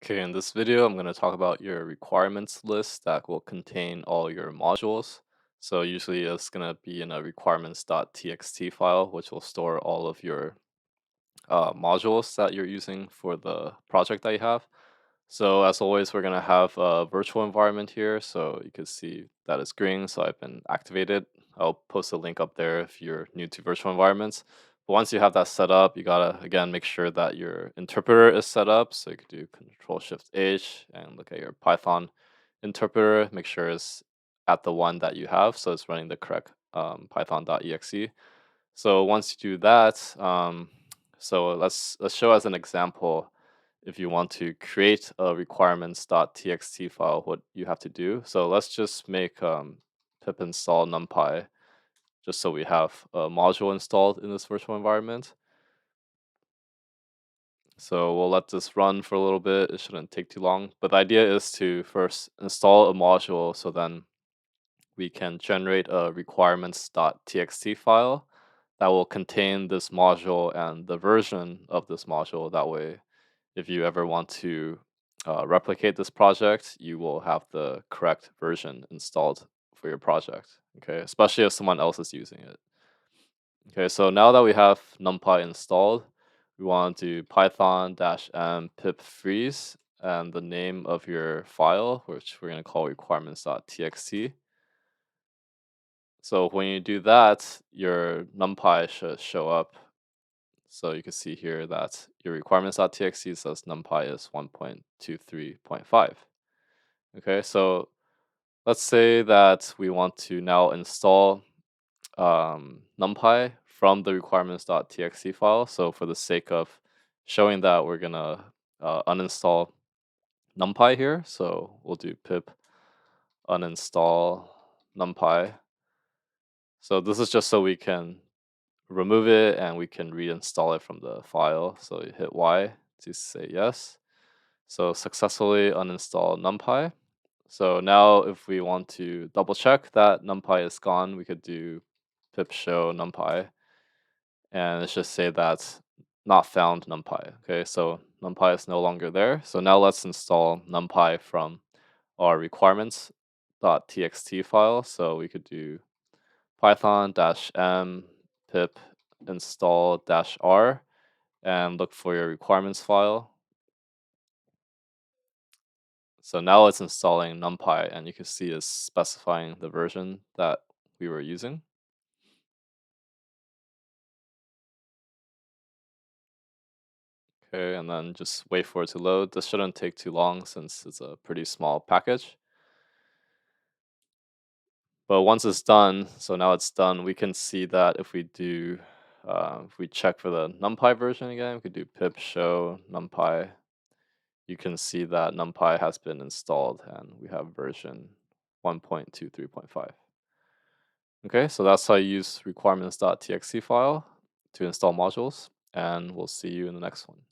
Okay, in this video, I'm going to talk about your requirements list that will contain all your modules. So usually it's going to be in a requirements.txt file, which will store all of your modules that you're using for the project that you have. So as always, we're gonna have a virtual environment here. So you can see that it's green, so I've been activated. I'll post a link up there if you're new to virtual environments. But once you have that set up, you gotta again make sure that your interpreter is set up. So you could do Control Shift H and look at your Python interpreter. Make sure it's at the one that you have, so it's running the correct python.exe. So once you do that, so let's show as an example if you want to create a requirements.txt file, what you have to do. So let's just make pip install numpy just so we have a module installed in this virtual environment. So we'll let this run for a little bit. It shouldn't take too long. But the idea is to first install a module so then we can generate a requirements.txt file that will contain this module and the version of this module. That way, if you ever want to replicate this project, you will have the correct version installed for your project. Okay, especially if someone else is using it. Okay, so now that we have NumPy installed, we want to do python-m pip freeze and the name of your file, which we're going to call requirements.txt. So when you do that, your NumPy should show up. So you can see here that your requirements.txt says NumPy is 1.23.5. Okay, so let's say that we want to now install NumPy from the requirements.txt file. So for the sake of showing that, we're gonna uninstall NumPy here. So we'll do pip uninstall NumPy. So this is just so we can remove it and we can reinstall it from the file. So you hit Y to say yes. So successfully uninstall NumPy. So now if we want to double check that NumPy is gone, we could do pip show NumPy and let's just say that's not found NumPy. Okay, so NumPy is no longer there. So now let's install NumPy from our requirements.txt file. So we could do python-m pip install-r and look for your requirements file. So now it's installing NumPy and you can see it's specifying the version that we were using. Okay, and then just wait for it to load. This shouldn't take too long since it's a pretty small package. But once it's done, so now it's done, we can see that if we check for the NumPy version again, we could do pip show NumPy. You can see that NumPy has been installed and we have version 1.23.5. Okay, so that's how you use requirements.txt file to install modules, and we'll see you in the next one.